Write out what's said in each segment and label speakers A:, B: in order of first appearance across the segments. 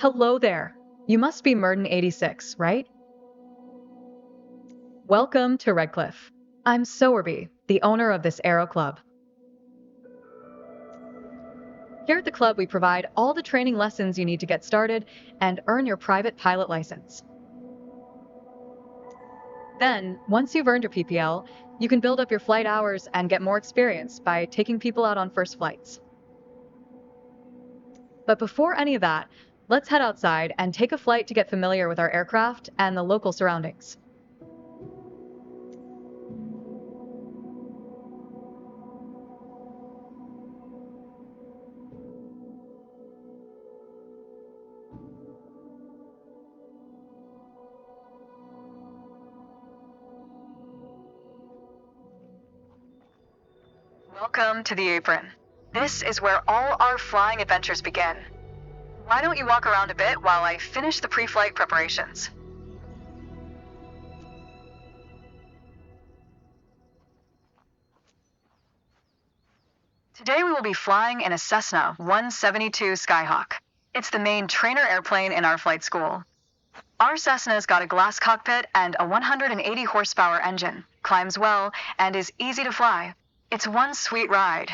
A: Hello there. You must be Murden 86, right? Welcome to Redcliffe. I'm Sowerby, the owner of this Aero Club. Here at the club, we provide all the training lessons you need to get started and earn your private pilot license. Then, once you've earned your PPL, you can build up your flight hours and get more experience by taking people out on first flights. But before any of that, let's head outside and take a flight to get familiar with our aircraft and the local surroundings. Welcome to the apron. This is where all our flying adventures begin. Why don't you walk around a bit while I finish the pre-flight preparations? Today we will be flying in a Cessna 172 Skyhawk. It's the main trainer airplane in our flight school. Our Cessna's got a glass cockpit and a 180 horsepower engine, climbs well, and is easy to fly. It's one sweet ride.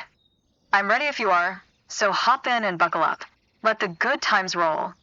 A: I'm ready if you are, so hop in and buckle up. Let the good times roll.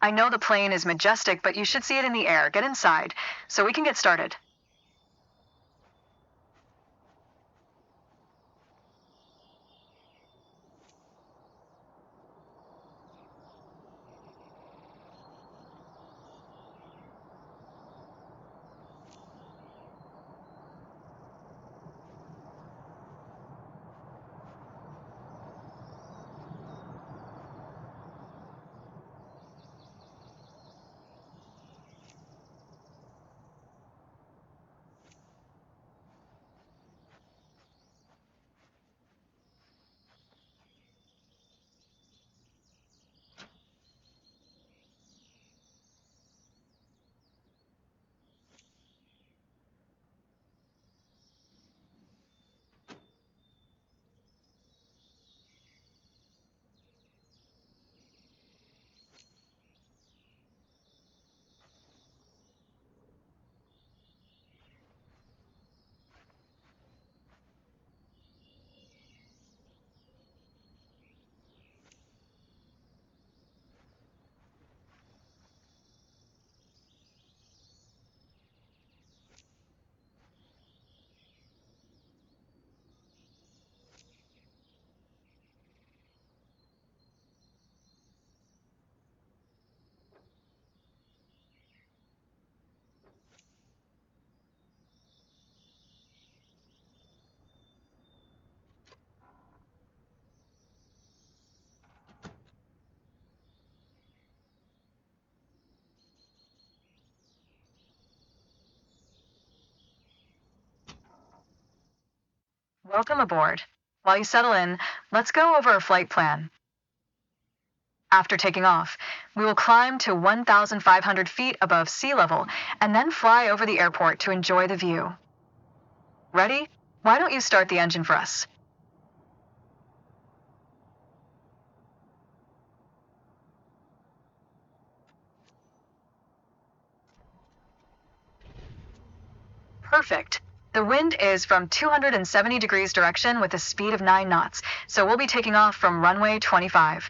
A: I know the plane is majestic, but you should see it in the air. Get inside, so we can get started. Welcome aboard. While you settle in, let's go over a flight plan. After taking off, we will climb to 1,500 feet above sea level and then fly over the airport to enjoy the view. Ready? Why don't you start the engine for us? Perfect. The wind is from 270 degrees direction with a speed of 9 knots, so we'll be taking off from runway 25.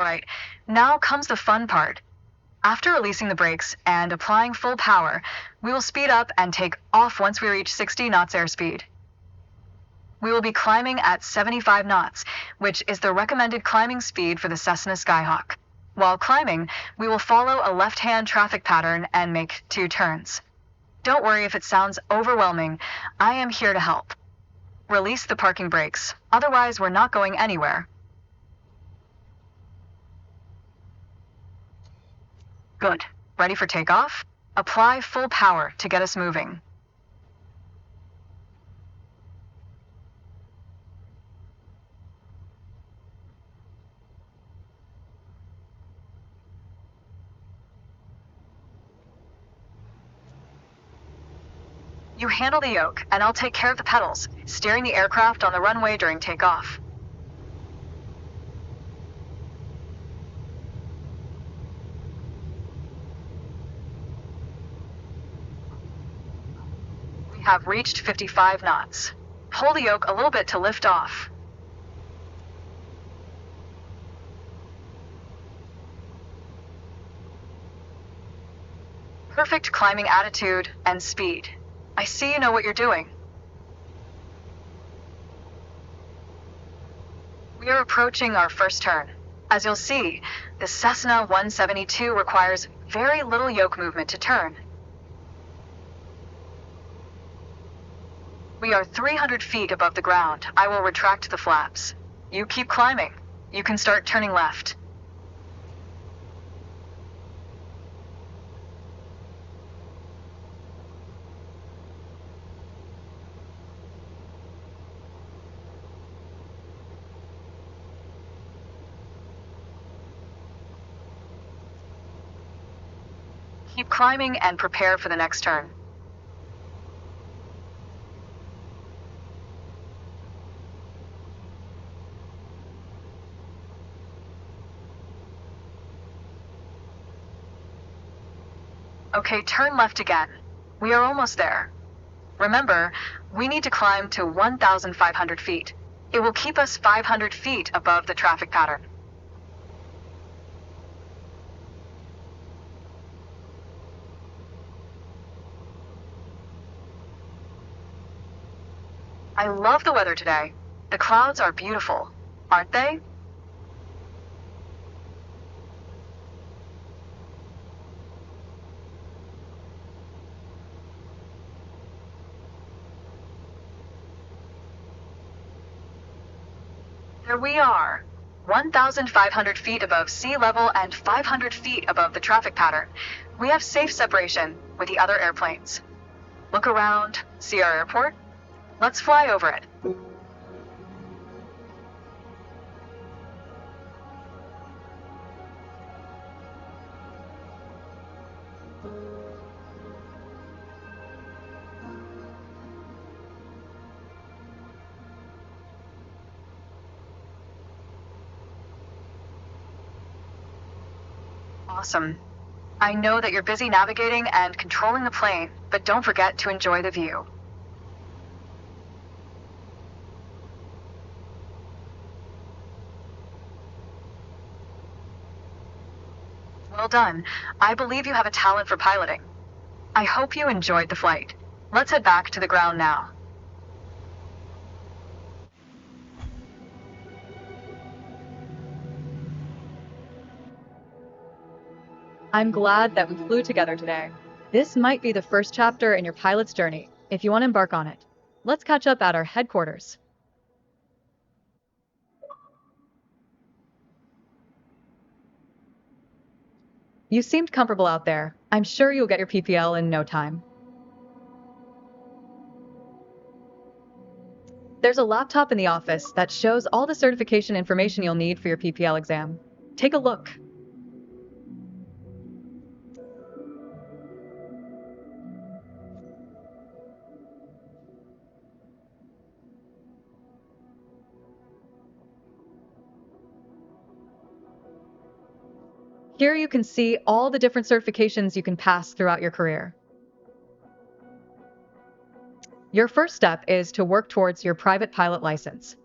A: Alright, now comes the fun part. After releasing the brakes and applying full power, we will speed up and take off once we reach 60 knots airspeed. We will be climbing at 75 knots, which is the recommended climbing speed for the Cessna Skyhawk. While climbing, we will follow a left-hand traffic pattern and make 2 turns. Don't worry if it sounds overwhelming, I am here to help. Release the parking brakes, otherwise we're not going anywhere. Good. Ready for takeoff? Apply full power to get us moving. You handle the yoke, and I'll take care of the pedals, steering the aircraft on the runway during takeoff. We have reached 55 knots. Pull the yoke a little bit to lift off. Perfect climbing attitude and speed. I see you know what you're doing. We are approaching our first turn. As you'll see, the Cessna 172 requires very little yoke movement to turn. We are 300 feet above the ground. I will retract the flaps. You keep climbing. You can start turning left. Keep climbing and prepare for the next turn. Okay, turn left again. We are almost there. Remember, we need to climb to 1,500 feet. It will keep us 500 feet above the traffic pattern. I love the weather today. The clouds are beautiful, aren't they? There we are, 1,500 feet above sea level and 500 feet above the traffic pattern. We have safe separation with the other airplanes. Look around, see our airport? Let's fly over it. Awesome. I know that you're busy navigating and controlling the plane, but don't forget to enjoy the view. Well done. I believe you have a talent for piloting. I hope you enjoyed the flight. Let's head back to the ground now. I'm glad that we flew together today. This might be the first chapter in your pilot's journey, if you want to embark on it. Let's catch up at our headquarters. You seemed comfortable out there. I'm sure you'll get your PPL in no time. There's a laptop in the office that shows all the certification information you'll need for your PPL exam. Take a look. Here you can see all the different certifications you can pass throughout your career. Your first step is to work towards your private pilot license.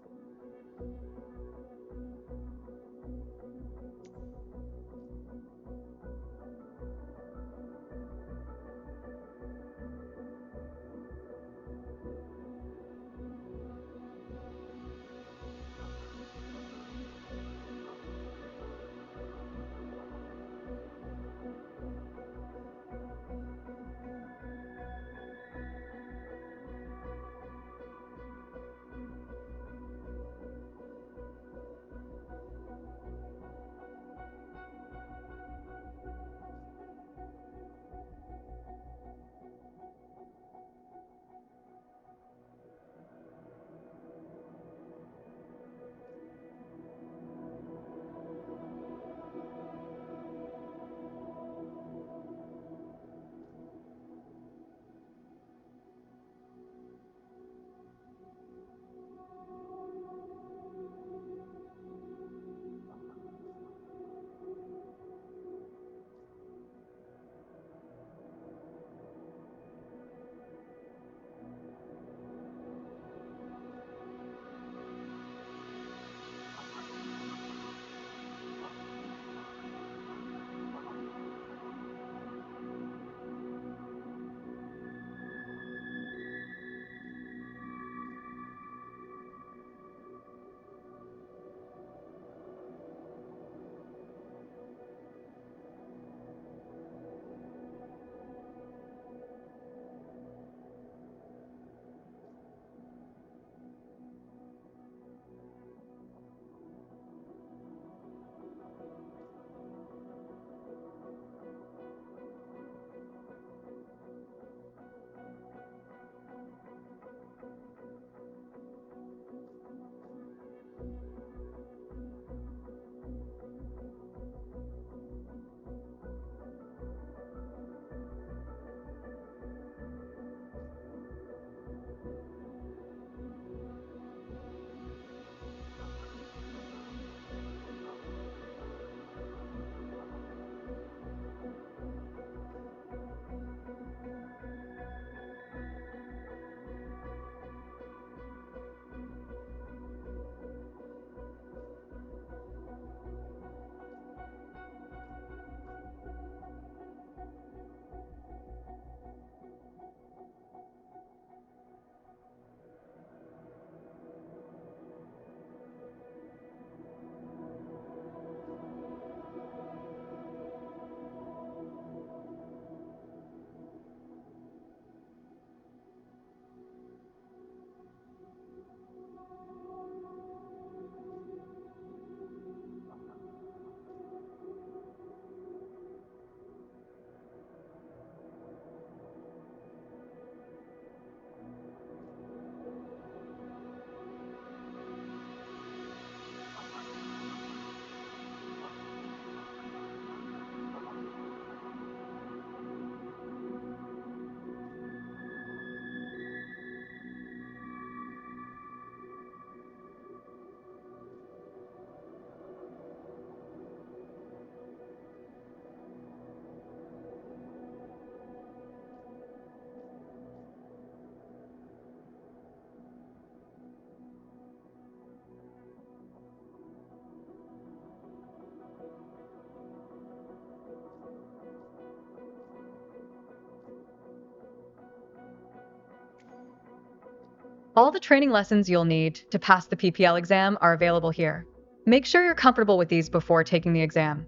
A: All the training lessons you'll need to pass the PPL exam are available here. Make sure you're comfortable with these before taking the exam.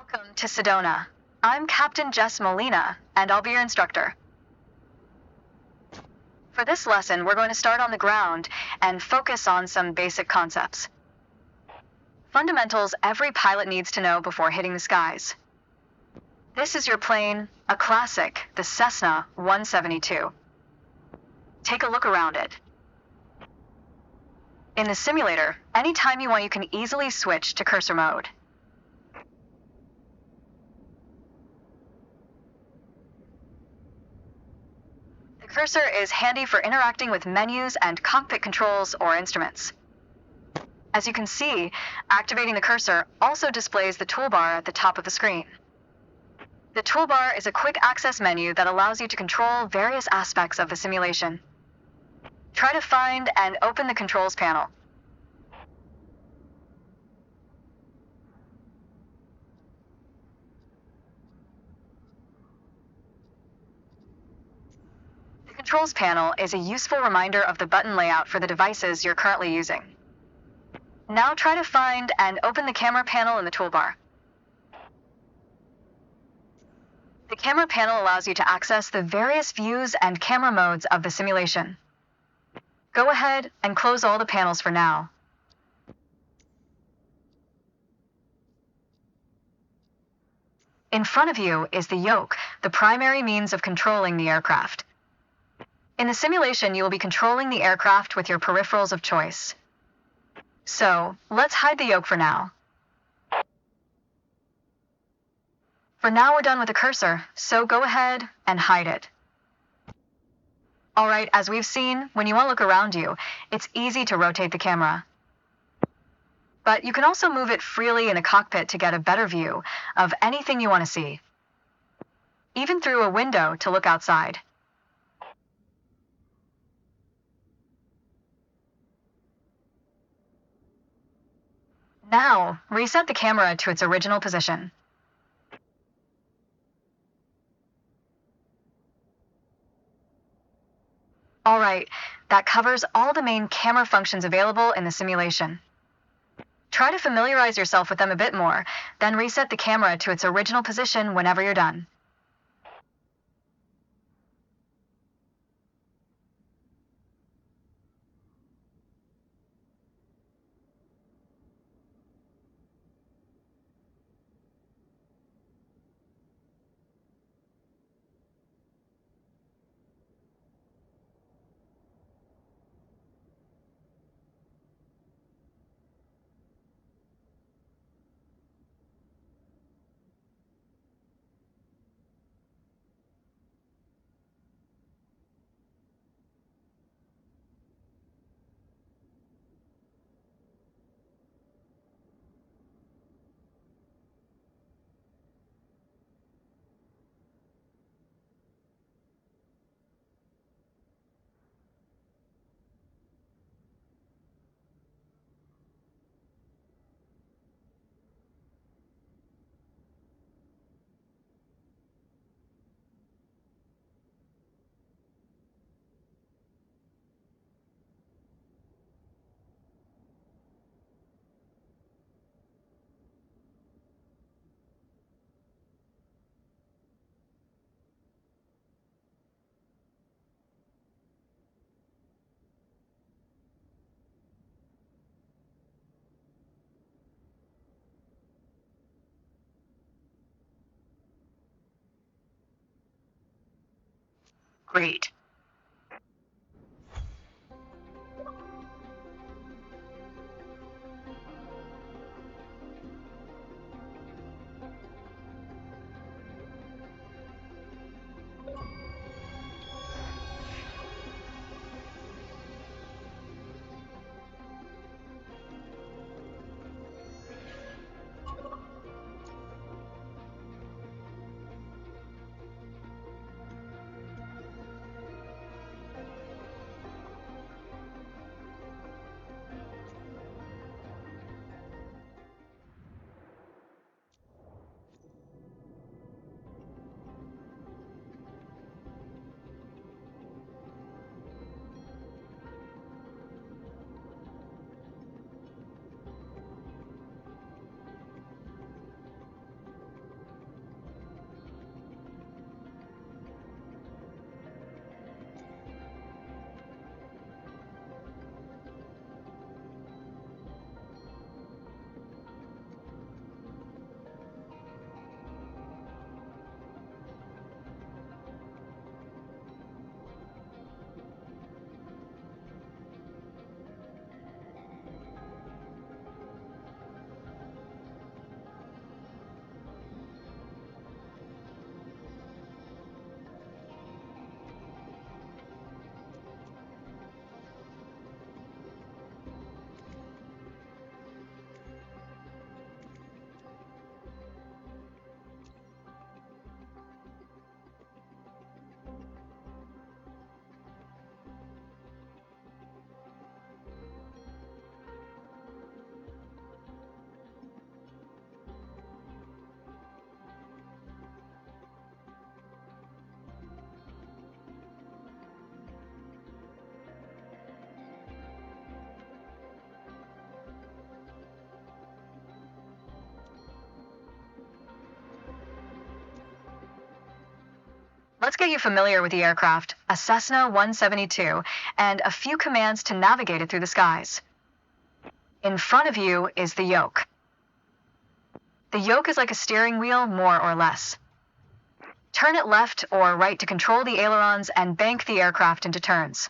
A: Welcome to Sedona. I'm Captain Jess Molina, and I'll be your instructor. For this lesson, we're going to start on the ground and focus on some basic concepts. Fundamentals every pilot needs to know before hitting the skies. This is your plane, a classic, the Cessna 172. Take a look around it. In the simulator, anytime you want, you can easily switch to cursor mode. The cursor is handy for interacting with menus and cockpit controls or instruments. As you can see, activating the cursor also displays the toolbar at the top of the screen. The toolbar is a quick access menu that allows you to control various aspects of the simulation. Try to find and open the controls panel. The controls panel is a useful reminder of the button layout for the devices you're currently using. Now try to find and open the camera panel in the toolbar. The camera panel allows you to access the various views and camera modes of the simulation. Go ahead and close all the panels for now. In front of you is the yoke, the primary means of controlling the aircraft. In the simulation, you will be controlling the aircraft with your peripherals of choice. So, let's hide the yoke for now. For now, we're done with the cursor, so go ahead and hide it. Alright, as we've seen, when you want to look around you, it's easy to rotate the camera. But you can also move it freely in the cockpit to get a better view of anything you want to see, even through a window to look outside. Now, reset the camera to its original position. Alright, that covers all the main camera functions available in the simulation. Try to familiarize yourself with them a bit more, then reset the camera to its original position whenever you're done. Great. Let's get you familiar with the aircraft, a Cessna 172, and a few commands to navigate it through the skies. In front of you is the yoke. The yoke is like a steering wheel, more or less. Turn it left or right to control the ailerons and bank the aircraft into turns.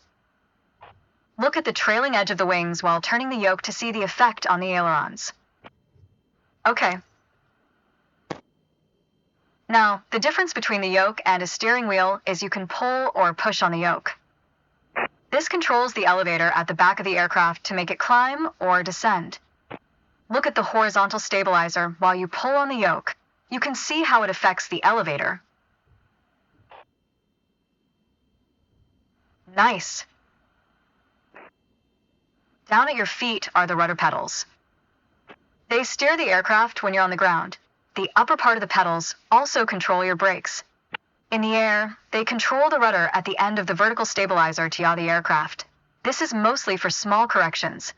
A: Look at the trailing edge of the wings while turning the yoke to see the effect on the ailerons. Okay. Now, the difference between the yoke and a steering wheel is you can pull or push on the yoke. This controls the elevator at the back of the aircraft to make it climb or descend. Look at the horizontal stabilizer while you pull on the yoke. You can see how it affects the elevator. Nice. Down at your feet are the rudder pedals. They steer the aircraft when you're on the ground. The upper part of the pedals also control your brakes. In the air, they control the rudder at the end of the vertical stabilizer to yaw the aircraft. This is mostly for small corrections,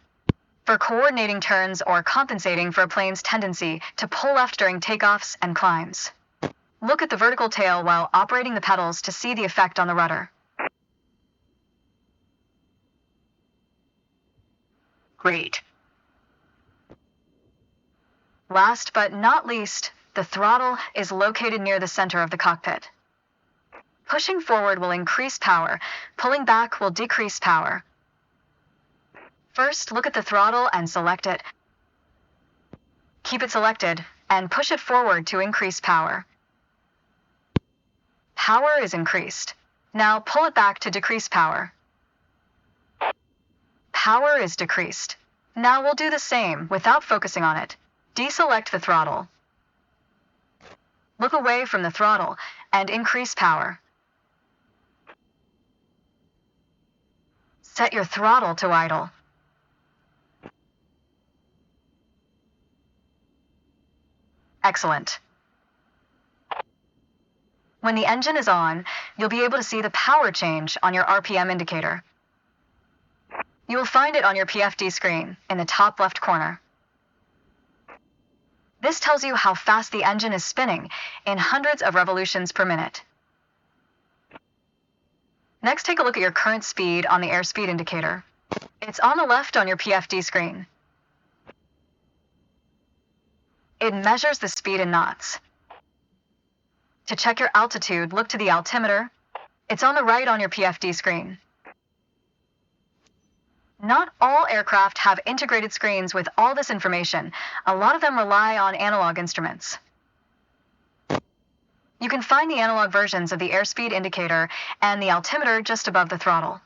A: for coordinating turns or compensating for a plane's tendency to pull left during takeoffs and climbs. Look at the vertical tail while operating the pedals to see the effect on the rudder. Great. Last but not least, the throttle is located near the center of the cockpit. Pushing forward will increase power, pulling back will decrease power. First, look at the throttle and select it. Keep it selected and push it forward to increase power. Power is increased. Now pull it back to decrease power. Power is decreased. Now we'll do the same without focusing on it. Deselect the throttle. Look away from the throttle and increase power. Set your throttle to idle. Excellent. When the engine is on, you'll be able to see the power change on your RPM indicator. You will find it on your PFD screen in the top left corner. This tells you how fast the engine is spinning in hundreds of revolutions per minute. Next, take a look at your current speed on the airspeed indicator. It's on the left on your PFD screen. It measures the speed in knots. To check your altitude, look to the altimeter. It's on the right on your PFD screen. Not all aircraft have integrated screens with all this information. A lot of them rely on analog instruments. You can find the analog versions of the airspeed indicator and the altimeter just above the throttle.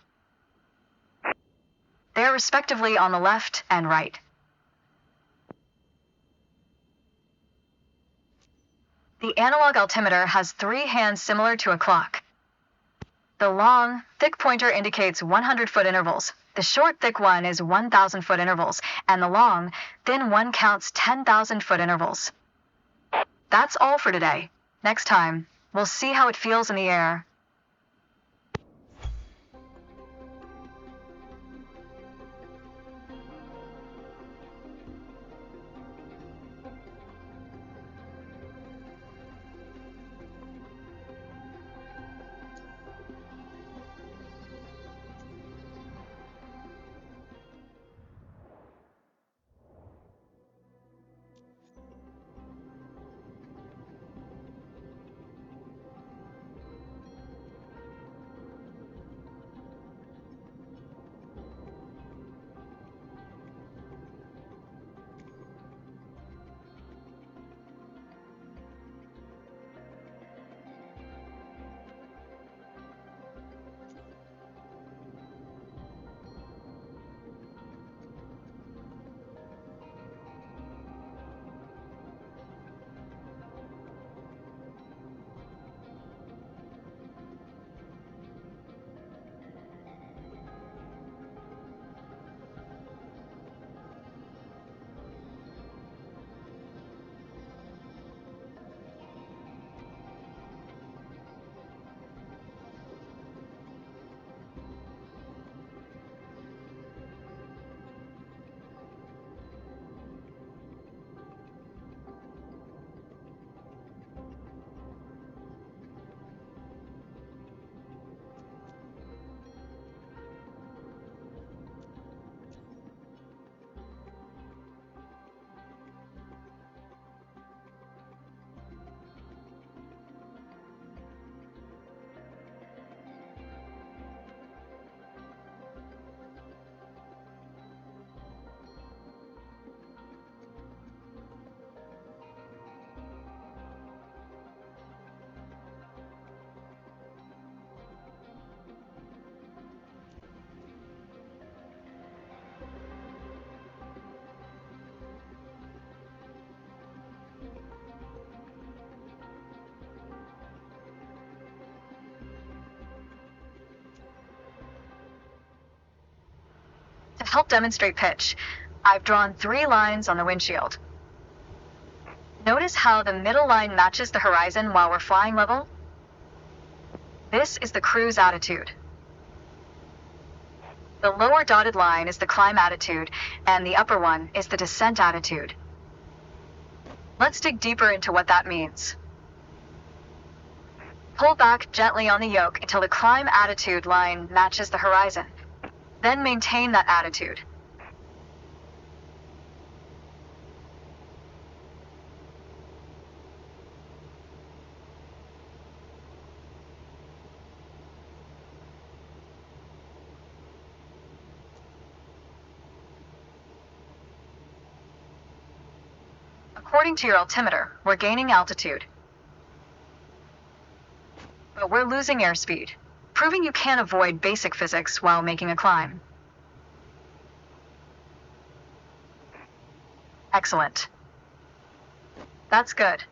A: They are respectively on the left and right. The analog altimeter has 3 hands similar to a clock. The long, thick pointer indicates 100-foot intervals. The short, thick one is 1,000-foot intervals, and the long, thin one counts 10,000-foot intervals. That's all for today. Next time, we'll see how it feels in the air. help demonstrate pitch, I've drawn 3 lines on the windshield. Notice how the middle line matches the horizon while we're flying level? This is the cruise attitude. The lower dotted line is the climb attitude, and the upper one is the descent attitude. Let's dig deeper into what that means. Pull back gently on the yoke until the climb attitude line matches the horizon. Then maintain that attitude. According to your altimeter, we're gaining altitude. But we're losing airspeed, proving you can't avoid basic physics while making a climb. Excellent. That's good.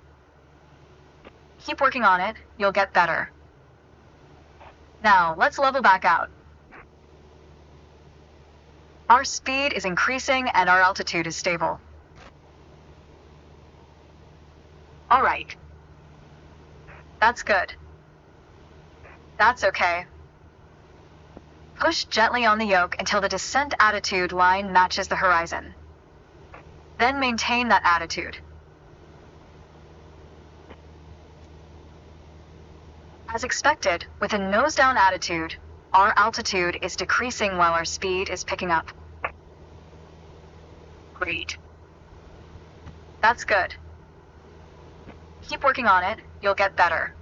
A: Keep working on it, you'll get better. Now, let's level back out. Our speed is increasing and our altitude is stable. All right. That's good. That's okay. Push gently on the yoke until the descent attitude line matches the horizon. Then maintain that attitude. As expected, with a nose-down attitude, our altitude is decreasing while our speed is picking up. Great. That's good. Keep working on it, you'll get better.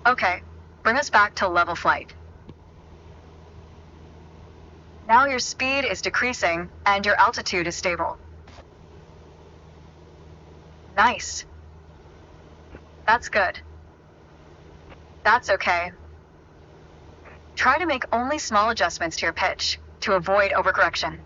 A: Okay, bring us back to level flight. Now your speed is decreasing and your altitude is stable. Nice. That's good. That's okay. Try to make only small adjustments to your pitch to avoid overcorrection.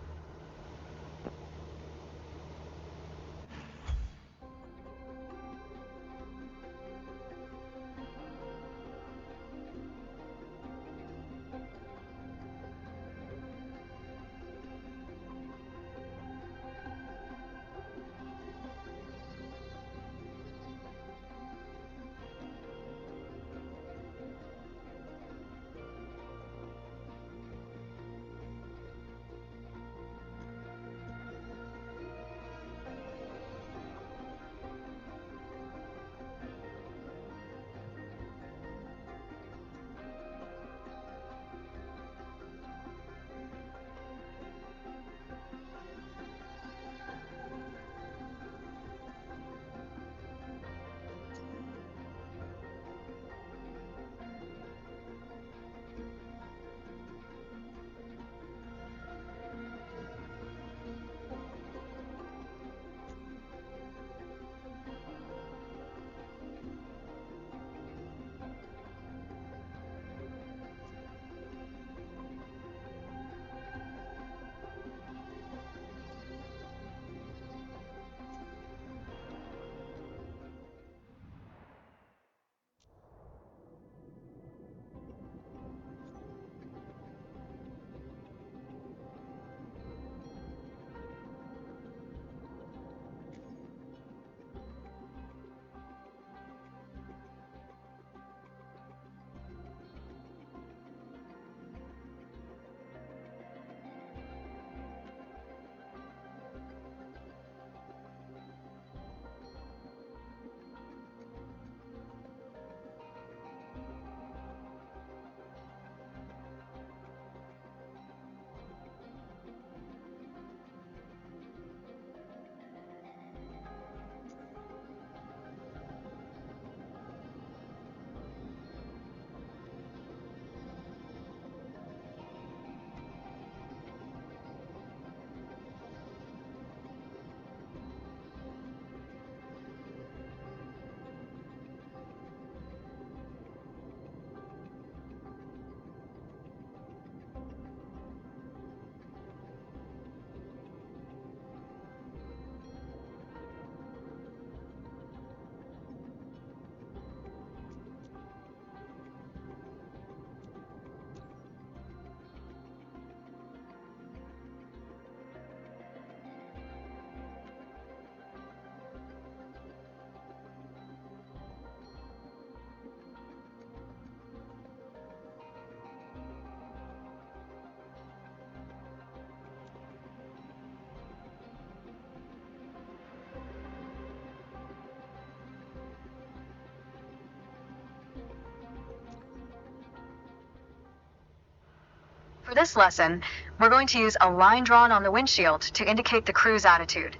A: For this lesson, we're going to use a line drawn on the windshield to indicate the cruise attitude.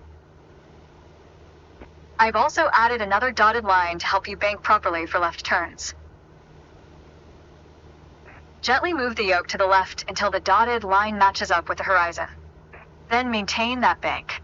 A: I've also added another dotted line to help you bank properly for left turns. Gently move the yoke to the left until the dotted line matches up with the horizon. Then maintain that bank.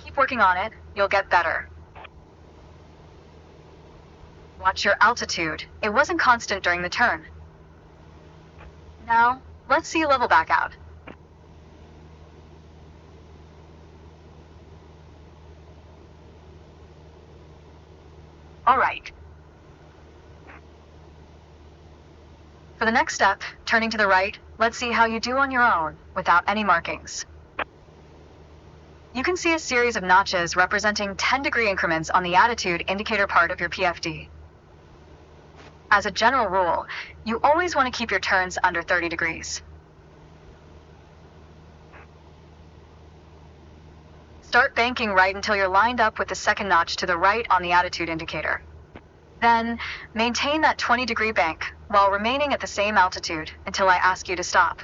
A: Keep working on it, you'll get better. Watch your altitude. It wasn't constant during the turn. Now, let's see you level back out. All right. For the next step, turning to the right, let's see how you do on your own, without any markings. You can see a series of notches representing 10-degree increments on the attitude indicator part of your PFD. As a general rule, you always want to keep your turns under 30 degrees. Start banking right until you're lined up with the second notch to the right on the attitude indicator. Then, maintain that 20-degree bank while remaining at the same altitude until I ask you to stop.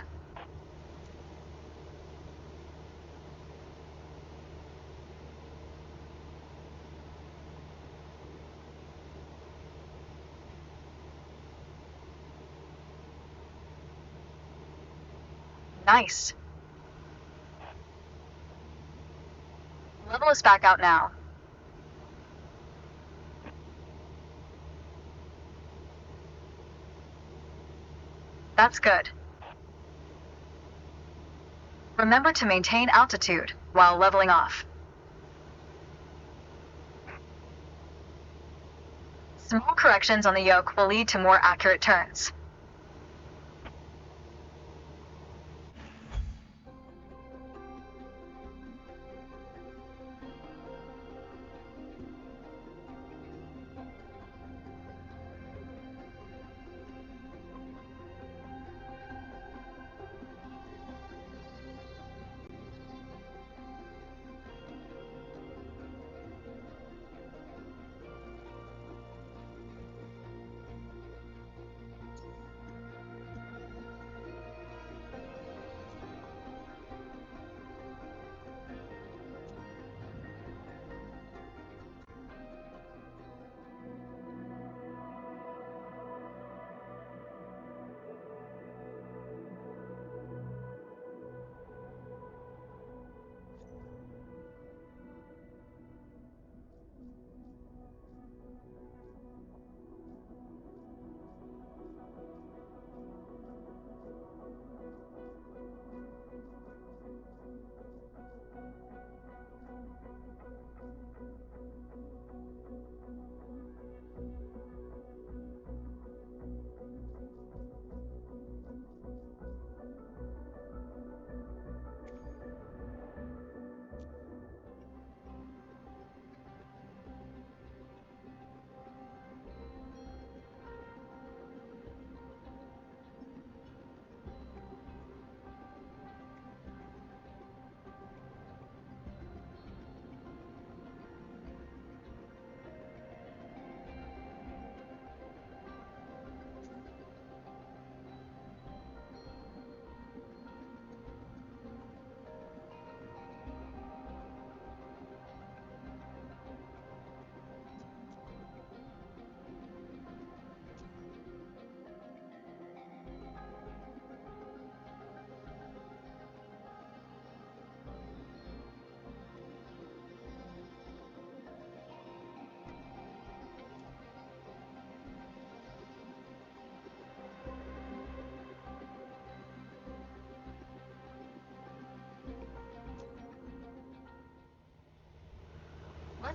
A: Nice. Level us back out now. That's good. Remember to maintain altitude while leveling off. Small corrections on the yoke will lead to more accurate turns.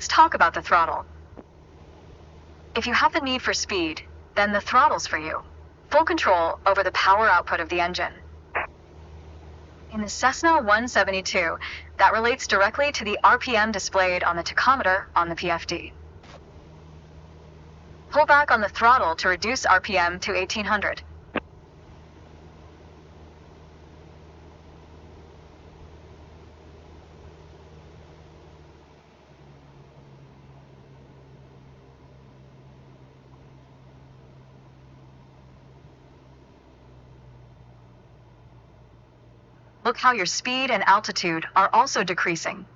A: Let's talk about the throttle. If you have the need for speed, then the throttle's for you. Full control over the power output of the engine. In the Cessna 172, that relates directly to the RPM displayed on the tachometer on the PFD. Pull back on the throttle to reduce RPM to 1800. Look how your speed and altitude are also decreasing.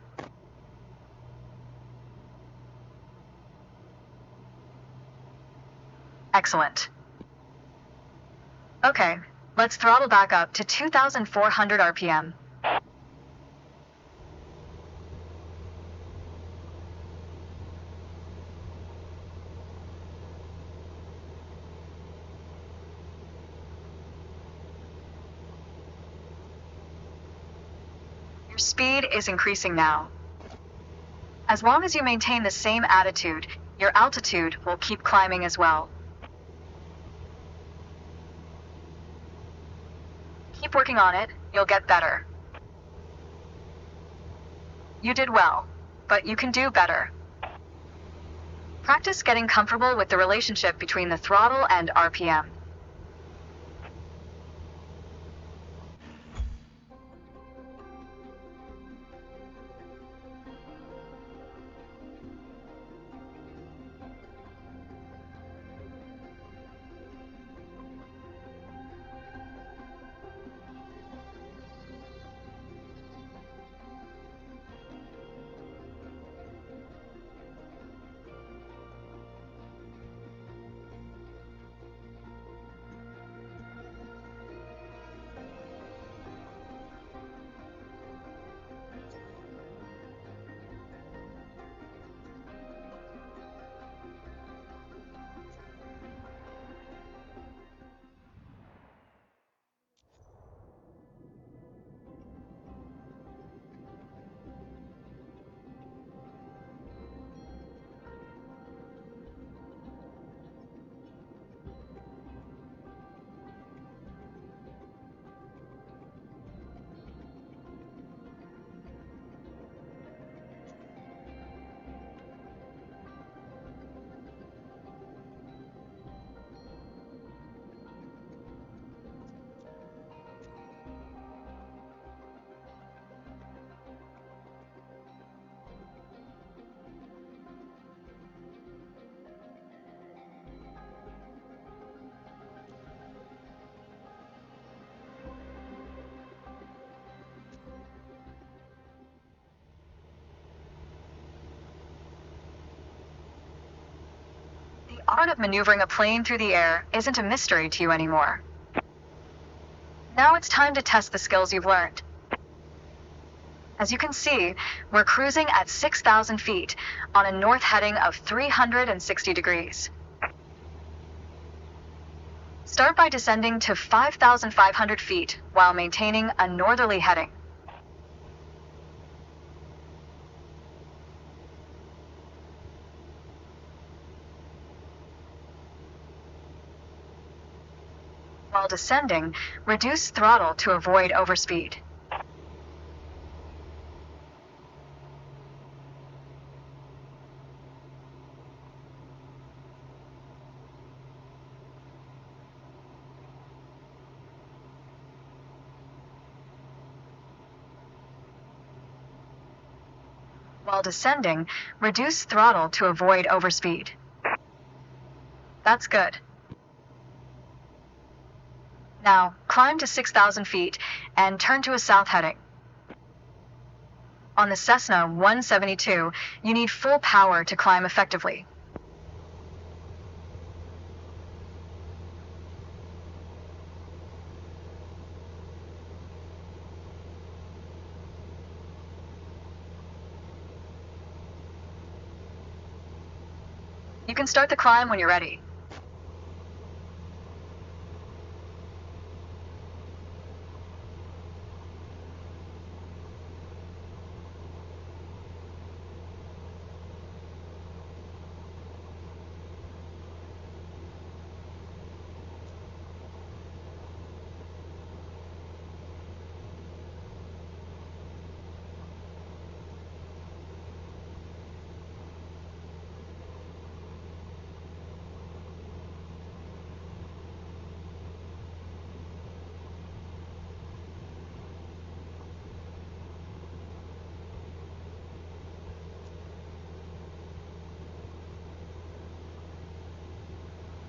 A: Excellent. Okay, let's throttle back up to 2,400 RPM. Your speed is increasing now. As long as you maintain the same attitude, your altitude will keep climbing as well. Keep working on it, you'll get better. You did well, but you can do better. Practice getting comfortable with the relationship between the throttle and RPM. The art of maneuvering a plane through the air isn't a mystery to you anymore. Now it's time to test the skills you've learned. As you can see, we're cruising at 6,000 feet on a north heading of 360 degrees. Start by descending to 5,500 feet while maintaining a northerly heading. While descending, reduce throttle to avoid overspeed. While descending, reduce throttle to avoid overspeed. That's good. Now, climb to 6,000 feet and turn to a south heading. On the Cessna 172, you need full power to climb effectively. You can start the climb when you're ready.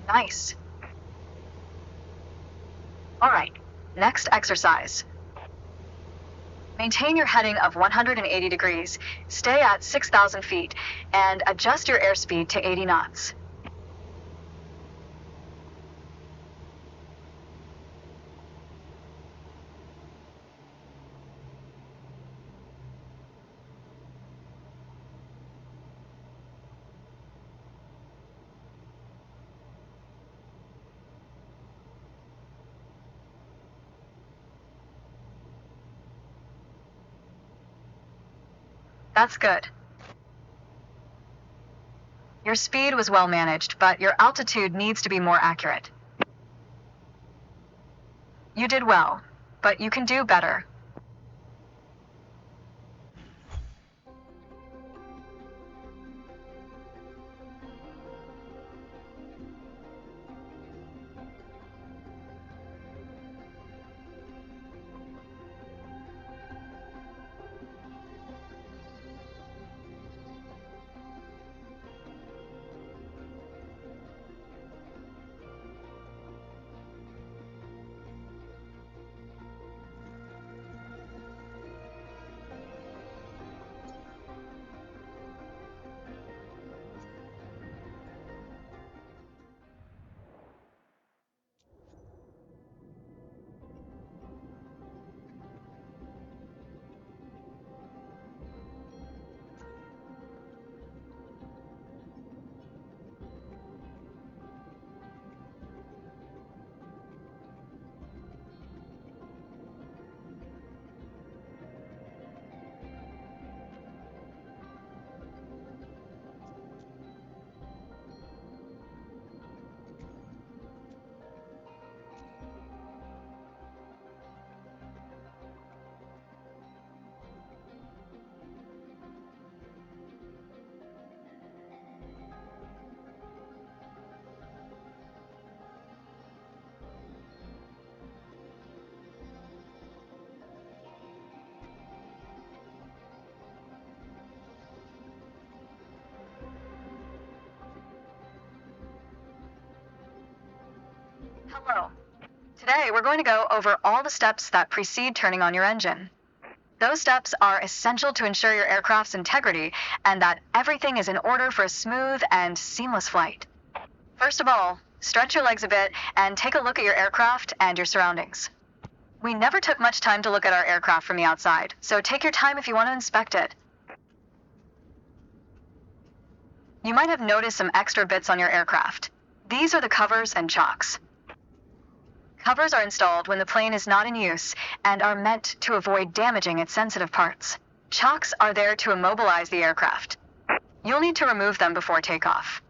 A: Nice. Alright, next exercise. Maintain your heading of 180 degrees, stay at 6,000 feet, and adjust your airspeed to 80 knots. That's good. Your speed was well managed, but your altitude needs to be more accurate. You did well, but you can do better. Hello. Today we're going to go over all the steps that precede turning on your engine. Those steps are essential to ensure your aircraft's integrity and that everything is in order for a smooth and seamless flight. First of all, stretch your legs a bit and take a look at your aircraft and your surroundings. We never took much time to look at our aircraft from the outside, so take your time if you want to inspect it. You might have noticed some extra bits on your aircraft. These are the covers and chocks. Covers are installed when the plane is not in use and are meant to avoid damaging its sensitive parts. Chocks are there to immobilize the aircraft. You'll need to remove them before takeoff.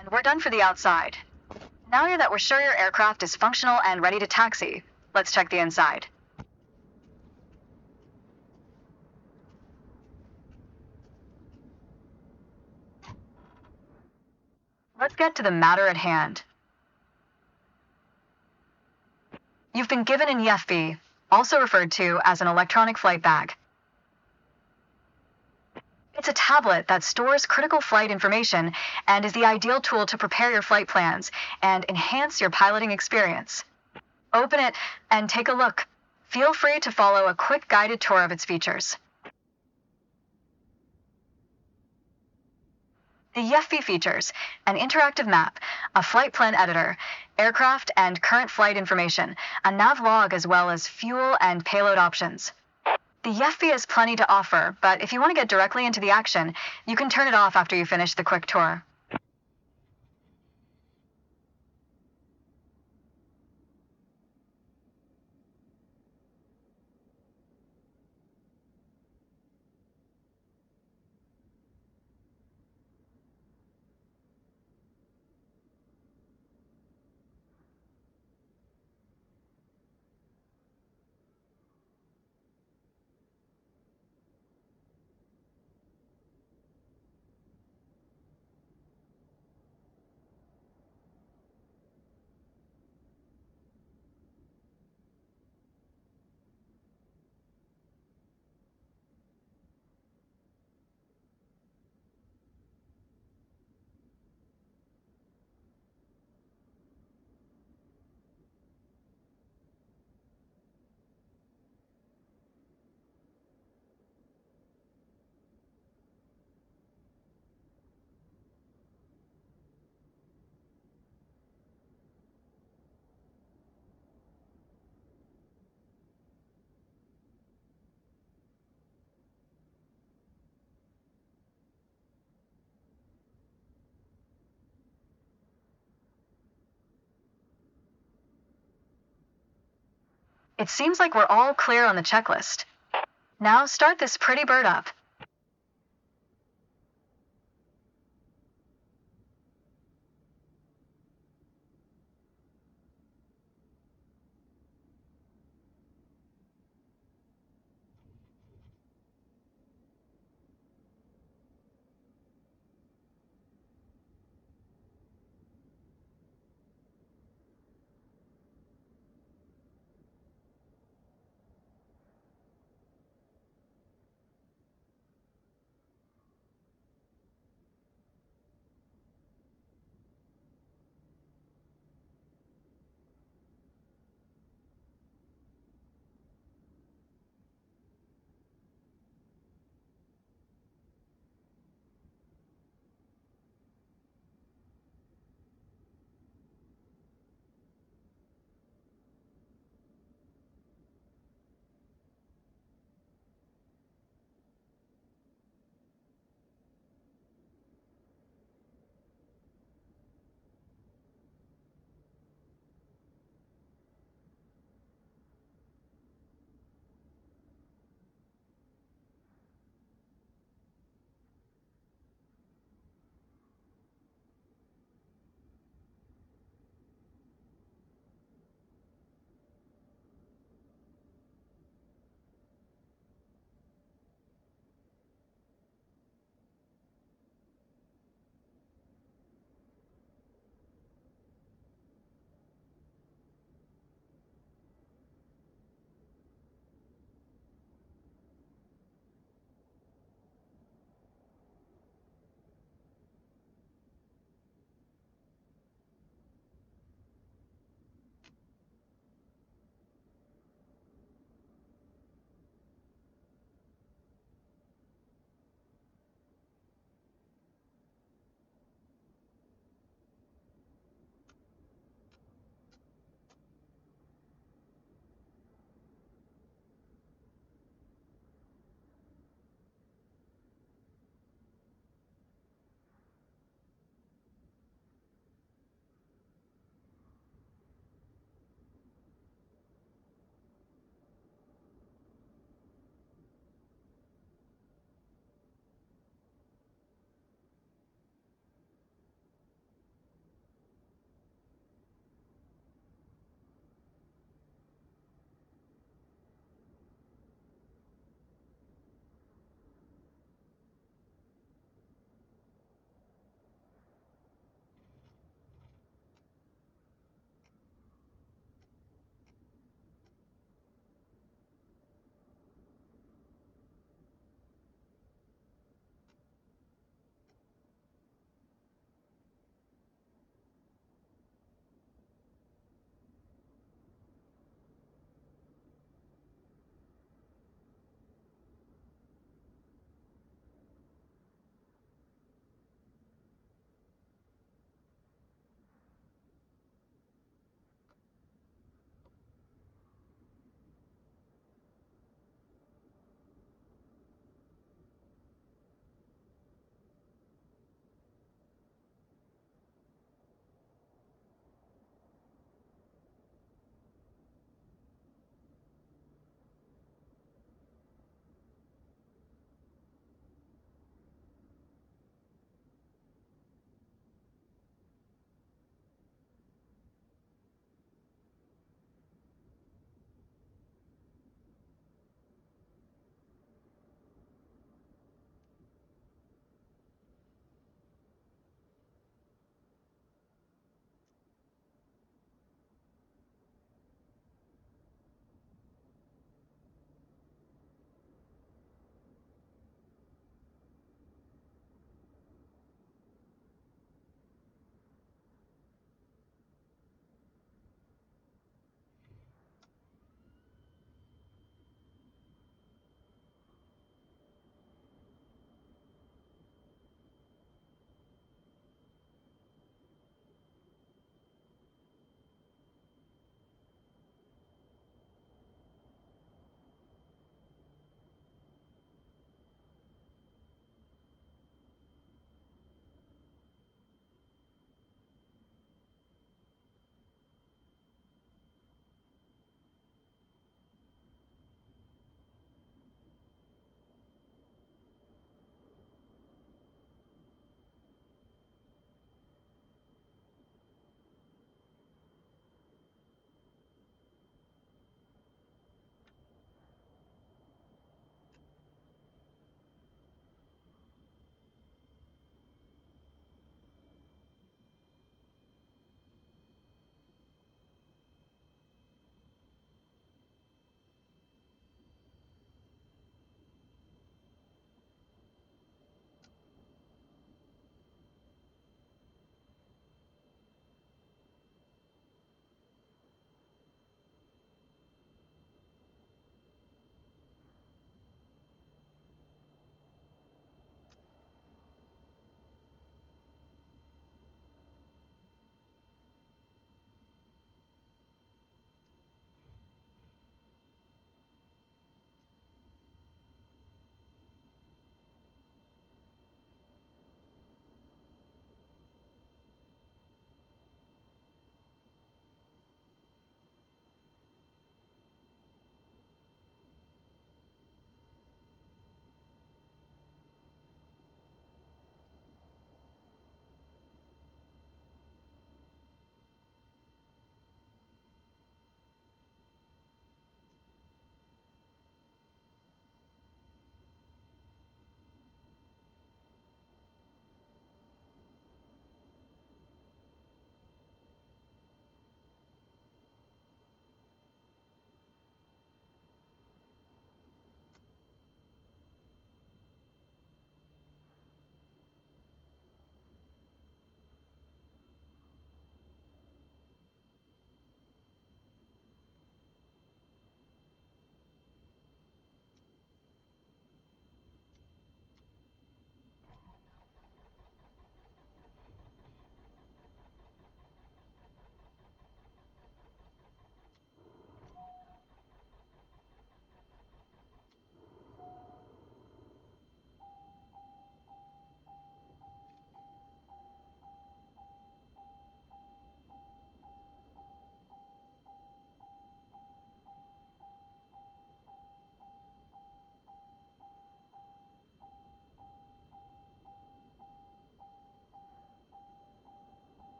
A: And we're done for the outside. Now that we're sure your aircraft is functional and ready to taxi, let's check the inside. Let's get to the matter at hand. You've been given an EFB, also referred to as an electronic flight bag. It's a tablet that stores critical flight information and is the ideal tool to prepare your flight plans and enhance your piloting experience. Open it and take a look. Feel free to follow a quick guided tour of its features. The EFB features an interactive map, a flight plan editor, aircraft and current flight information, a nav log, as well as fuel and payload options. The EFB has plenty to offer, but if you want to get directly into the action, you can turn it off after you finish the quick tour. It seems like we're all clear on the checklist. Now start this pretty bird up.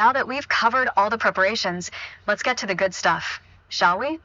A: Now that we've covered all the preparations, let's get to the good stuff, shall we?